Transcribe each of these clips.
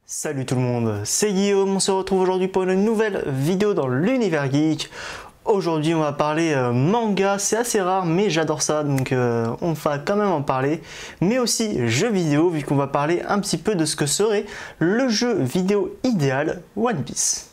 Salut tout le monde, c'est Guillaume, on se retrouve aujourd'hui pour une nouvelle vidéo dans l'univers geek. Aujourd'hui on va parler manga, c'est assez rare mais j'adore ça donc on va quand même en parler. Mais aussi jeux vidéo vu qu'on va parler un petit peu de ce que serait le jeu vidéo idéal One Piece.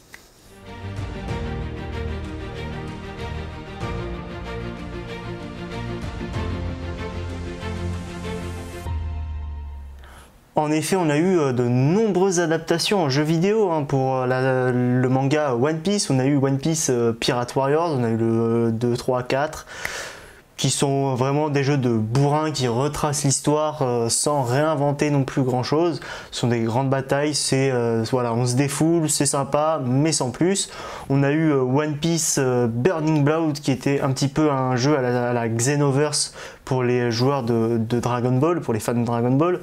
En effet, on a eu de nombreuses adaptations en jeux vidéo pour le manga One Piece. On a eu One Piece Pirate Warriors, on a eu le 2, 3, 4, qui sont vraiment des jeux de bourrin qui retracent l'histoire sans réinventer non plus grand chose. Ce sont des grandes batailles, voilà, on se défoule, c'est sympa, mais sans plus. On a eu One Piece Burning Blood qui était un petit peu un jeu à la Xenoverse pour les joueurs de Dragon Ball, pour les fans de Dragon Ball,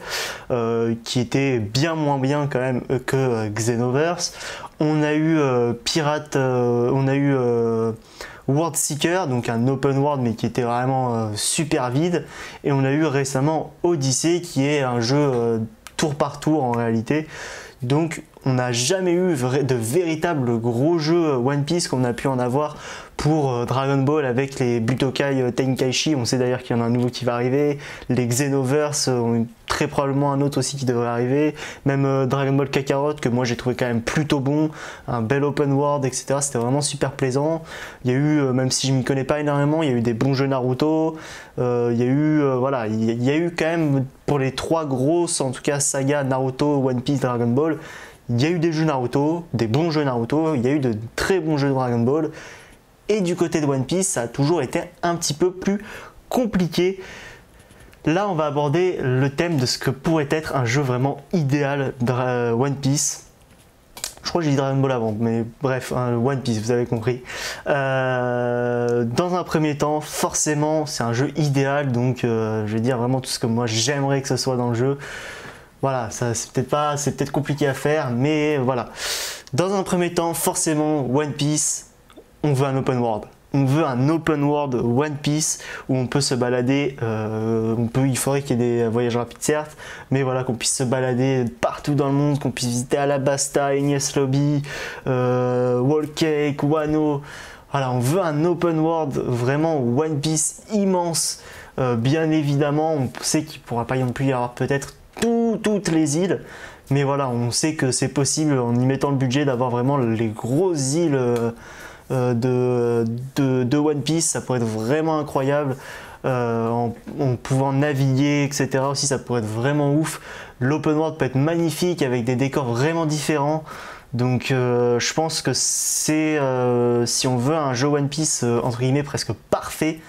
qui était bien moins bien quand même que Xenoverse. On a eu World Seeker, donc un open world mais qui était vraiment super vide. Et on a eu récemment Odyssey qui est un jeu tour par tour en réalité. Donc on n'a jamais eu de véritables gros jeux One Piece qu'on a pu en avoir pour Dragon Ball avec les Butokai Tenkaichi. On sait d'ailleurs qu'il y en a un nouveau qui va arriver. Les Xenoverse, très probablement un autre aussi qui devrait arriver. Même Dragon Ball Kakarot que moi j'ai trouvé quand même plutôt bon. Un bel open world, etc. C'était vraiment super plaisant. Il y a eu, même si je m'y connais pas énormément, il y a eu des bons jeux Naruto. Il y a eu, voilà, il y a eu quand même pour les trois grosses, en tout cas saga Naruto, One Piece, Dragon Ball. Il y a eu des jeux Naruto, des bons jeux Naruto, il y a eu de très bons jeux de Dragon Ball. Et du côté de One Piece, ça a toujours été un petit peu plus compliqué. Là, on va aborder le thème de ce que pourrait être un jeu vraiment idéal One Piece. Je crois que j'ai dit Dragon Ball avant, mais bref, One Piece, vous avez compris. Dans un premier temps, forcément, c'est un jeu idéal, donc je vais dire vraiment tout ce que moi j'aimerais que ce soit dans le jeu. Voilà, c'est peut-être compliqué à faire, mais voilà. Dans un premier temps, forcément, One Piece, on veut un open world. On veut un open world One Piece où on peut se balader. Il faudrait qu'il y ait des voyages rapides, certes, mais voilà, qu'on puisse se balader partout dans le monde, qu'on puisse visiter Alabasta, Enies Lobby, Whole Cake, Wano. Voilà, on veut un open world vraiment One Piece immense. Bien évidemment, on sait qu'il ne pourra pas non plus y avoir peut-être toutes les îles, mais voilà, on sait que c'est possible en y mettant le budget d'avoir vraiment les grosses îles de One Piece. Ça pourrait être vraiment incroyable en pouvant naviguer, etc. aussi, ça pourrait être vraiment ouf. L'open world peut être magnifique avec des décors vraiment différents. Donc je pense que c'est si on veut un jeu One Piece entre guillemets presque parfait,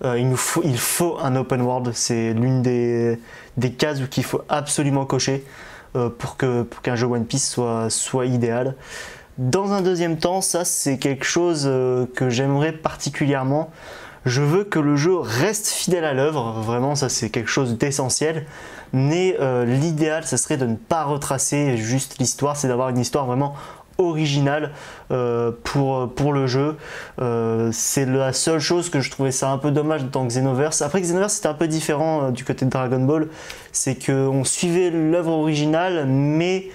il faut un open world. C'est l'une des cases qu'il faut absolument cocher pour qu'un jeu One Piece soit idéal. Dans un deuxième temps, ça c'est quelque chose que j'aimerais particulièrement. Je veux que le jeu reste fidèle à l'œuvre, vraiment ça c'est quelque chose d'essentiel. Mais l'idéal, ça serait de ne pas retracer juste l'histoire, c'est d'avoir une histoire vraiment originale pour le jeu. C'est la seule chose que je trouvais ça un peu dommage dans Xenoverse. Après Xenoverse c'était un peu différent du côté de Dragon Ball, c'est qu'on suivait l'œuvre originale mais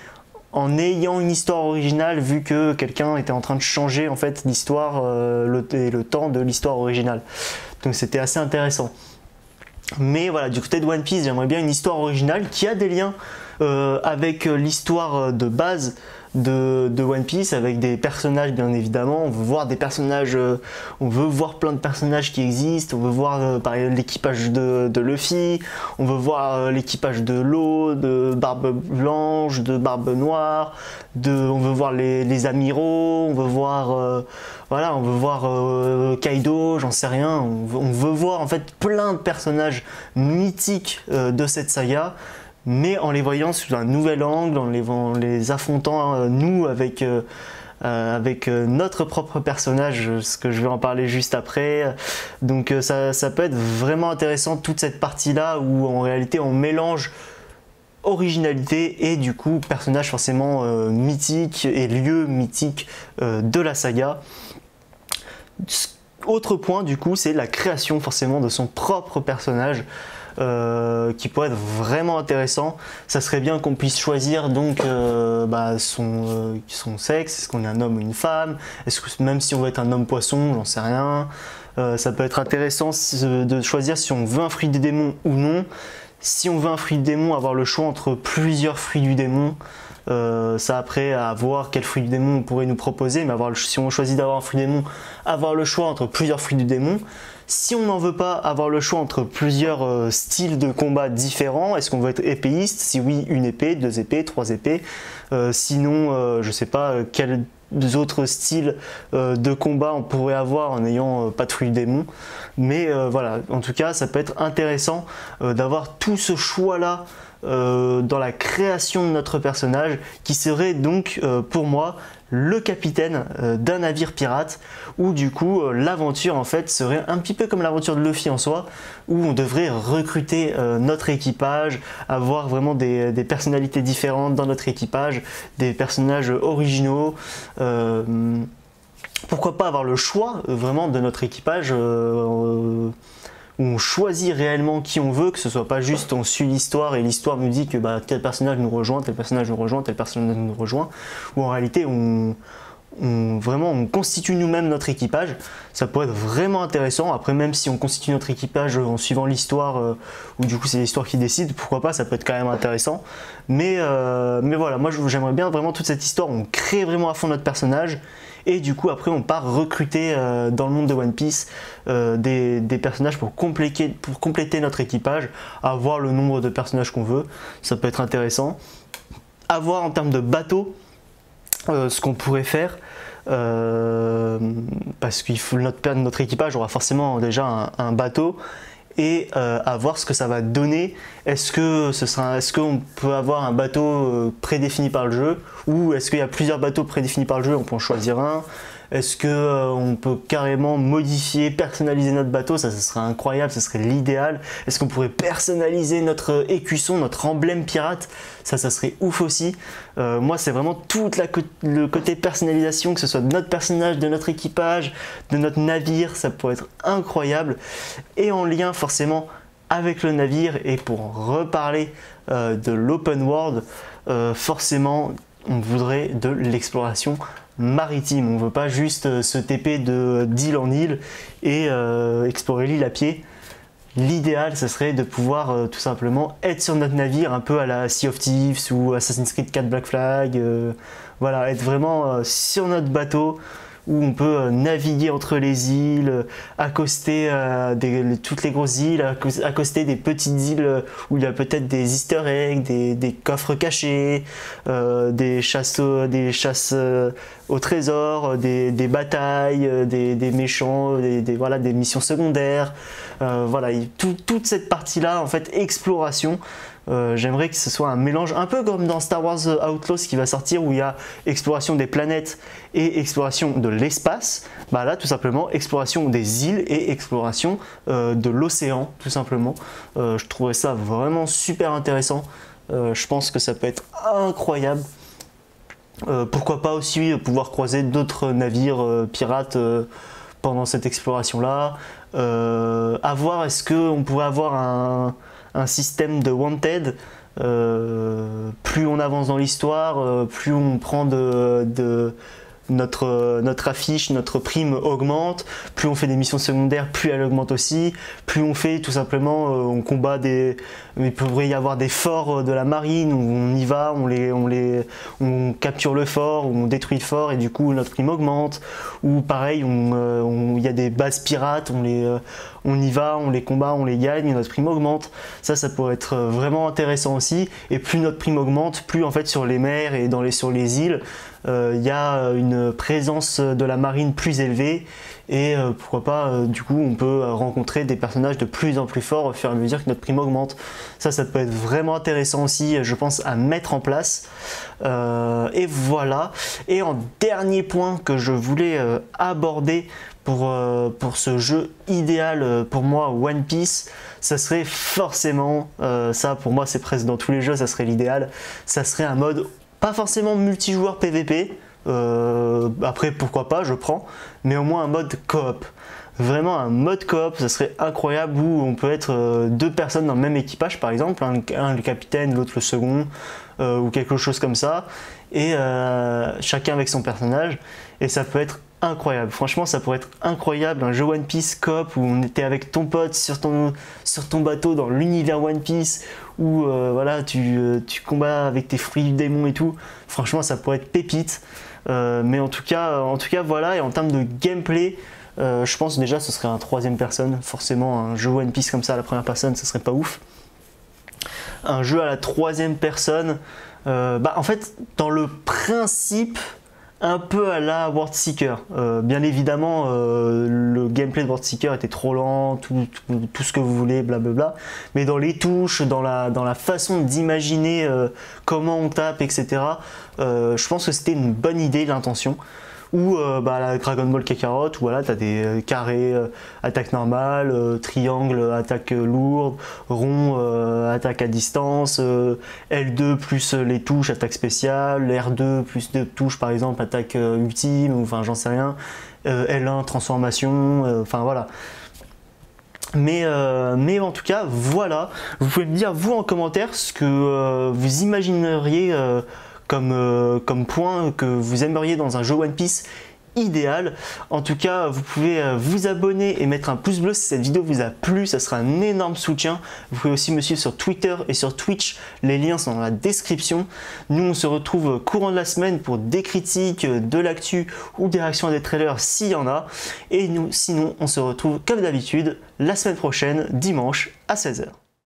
en ayant une histoire originale, vu que quelqu'un était en train de changer en fait l'histoire et le temps de l'histoire originale. Donc c'était assez intéressant. Mais voilà, du côté de One Piece, j'aimerais bien une histoire originale qui a des liens avec l'histoire de base de One Piece, avec des personnages bien évidemment. On veut voir des personnages, on veut voir plein de personnages qui existent. On veut voir par exemple l'équipage de Luffy, on veut voir l'équipage de Law, de Barbe Blanche, de Barbe Noire, on veut voir les amiraux, on veut voir voilà, on veut voir Kaido, j'en sais rien. On veut voir en fait plein de personnages mythiques de cette saga, mais en les voyant sous un nouvel angle, en les affrontant nous avec notre propre personnage, ce que je vais en parler juste après. Donc ça peut être vraiment intéressant toute cette partie là où en réalité on mélange originalité et du coup personnage forcément mythique et lieu mythique de la saga. Autre point du coup, c'est la création forcément de son propre personnage. qui pourrait être vraiment intéressant. Ça serait bien qu'on puisse choisir donc son sexe, est-ce qu'on est un homme ou une femme, est-ce que même si on veut être un homme poisson, j'en sais rien. Ça peut être intéressant de choisir si on veut un fruit du démon ou non. Si on veut un fruit du démon, avoir le choix entre plusieurs fruits du démon. Ça après à voir quel fruit du démon on pourrait nous proposer, mais si on choisit d'avoir un fruit du démon, avoir le choix entre plusieurs fruits du démon. Si on n'en veut pas, avoir le choix entre plusieurs styles de combat différents. Est-ce qu'on veut être épéiste? Si oui, une épée, deux épées, trois épées. Sinon, je sais pas quels autres styles de combat on pourrait avoir en n'ayant pas de fruit du démon. Mais voilà, en tout cas, ça peut être intéressant d'avoir tout ce choix-là dans la création de notre personnage, qui serait donc pour moi le capitaine d'un navire pirate, où du coup l'aventure en fait serait un petit peu comme l'aventure de Luffy en soi, où on devrait recruter notre équipage, avoir vraiment des personnalités différentes dans notre équipage, des personnages originaux. Pourquoi pas avoir le choix vraiment de notre équipage, où on choisit réellement qui on veut, que ce soit pas juste on suit l'histoire et l'histoire nous dit que tel personnage nous rejoint, tel personnage nous rejoint, tel personnage nous rejoint, ou en réalité on constitue nous-mêmes notre équipage. Ça pourrait être vraiment intéressant. Après, même si on constitue notre équipage en suivant l'histoire, ou du coup c'est l'histoire qui décide, pourquoi pas, ça peut être quand même intéressant. Mais voilà, moi j'aimerais bien vraiment toute cette histoire, on crée vraiment à fond notre personnage, et du coup après on part recruter dans le monde de One Piece des personnages pour compléter notre équipage, avoir le nombre de personnages qu'on veut. Ça peut être intéressant. Avoir en termes de bateau, ce qu'on pourrait faire, parce qu'il faut notre équipage aura forcément déjà un bateau, et à voir ce que ça va donner. Est-ce qu'on peut avoir un bateau prédéfini par le jeu, ou est-ce qu'il y a plusieurs bateaux prédéfinis par le jeu, on peut en choisir un? Est-ce qu'on peut carrément modifier, personnaliser notre bateau? Ça serait incroyable, ça serait l'idéal. Est-ce qu'on pourrait personnaliser notre écusson, notre emblème pirate? Ça serait ouf aussi. Moi, c'est vraiment tout le côté personnalisation, que ce soit de notre personnage, de notre équipage, de notre navire, ça pourrait être incroyable. Et en lien forcément avec le navire, et pour reparler de l'open world, forcément, on voudrait de l'exploration maritime. On ne veut pas juste se TP d'île en île et explorer l'île à pied. L'idéal, ce serait de pouvoir tout simplement être sur notre navire, un peu à la Sea of Thieves ou Assassin's Creed 4 Black Flag. Voilà, être vraiment sur notre bateau, où on peut naviguer entre les îles, accoster toutes les grosses îles, accoster des petites îles où il y a peut-être des easter eggs, des coffres cachés, des chasses au trésor, des batailles, des méchants, voilà, des missions secondaires. Voilà, toute cette partie-là, en fait, exploration. J'aimerais que ce soit un mélange un peu comme dans Star Wars Outlaws qui va sortir, où il y a exploration des planètes et exploration de l'espace. Là tout simplement exploration des îles et exploration de l'océan tout simplement. Je trouverais ça vraiment super intéressant. Je pense que ça peut être incroyable. Pourquoi pas aussi pouvoir croiser d'autres navires pirates pendant cette exploration là. À voir, est-ce qu'on pourrait avoir un système de wanted, plus on avance dans l'histoire, plus on prend notre affiche, notre prime augmente, plus on fait des missions secondaires, plus elle augmente aussi, plus on fait tout simplement, on combat il pourrait y avoir des forts de la marine, où on y va, on capture le fort, on détruit le fort, et du coup notre prime augmente, ou pareil, il y a des bases pirates, on y va, on les combat, on les gagne, et notre prime augmente. Ça pourrait être vraiment intéressant aussi, et plus notre prime augmente, plus en fait sur les mers et sur les îles, il y a une présence de la marine plus élevée, et pourquoi pas du coup on peut rencontrer des personnages de plus en plus forts au fur et à mesure que notre prime augmente. Ça peut être vraiment intéressant aussi, je pense, à mettre en place. Et voilà. Et en dernier point que je voulais aborder pour ce jeu idéal pour moi, One Piece, ça serait forcément, ça pour moi c'est presque dans tous les jeux, ça serait l'idéal, ça serait un mode pas forcément multijoueur PVP, après pourquoi pas, je prends, mais au moins un mode coop. vraiment un mode coop, ça serait incroyable, où on peut être deux personnes dans le même équipage par exemple, un le capitaine, l'autre le second, ou quelque chose comme ça, et chacun avec son personnage, et ça peut être incroyable. Franchement, ça pourrait être incroyable, un jeu One Piece coop où on était avec ton pote sur ton bateau dans l'univers One Piece, où voilà, tu combats avec tes fruits du démon et tout. Franchement, ça pourrait être pépite. Mais en tout cas, voilà. Et en termes de gameplay, je pense déjà ce serait un troisième personne. Forcément, un jeu One Piece comme ça à la première personne, ça serait pas ouf. Un jeu à la troisième personne, en fait, dans le principe, un peu à la World Seeker. Bien évidemment, le gameplay de World Seeker était trop lent, tout ce que vous voulez, blablabla. Mais dans les touches, dans la façon d'imaginer comment on tape, etc., je pense que c'était une bonne idée, l'intention. Ou la Dragon Ball Kakarot, où voilà, tu as des carrés, attaque normale, triangle, attaque lourde, rond, attaque à distance, L2 plus les touches, attaque spéciale, R2 plus 2 touches par exemple, attaque ultime, ou enfin j'en sais rien, L1 transformation, enfin voilà. Mais en tout cas, voilà, vous pouvez me dire vous en commentaire ce que vous imagineriez comme point que vous aimeriez dans un jeu One Piece idéal. En tout cas, vous pouvez vous abonner et mettre un pouce bleu si cette vidéo vous a plu, ça sera un énorme soutien. Vous pouvez aussi me suivre sur Twitter et sur Twitch, les liens sont dans la description. Nous on se retrouve courant de la semaine pour des critiques, de l'actu ou des réactions à des trailers s'il y en a. Et nous sinon on se retrouve comme d'habitude la semaine prochaine, dimanche à 16 h.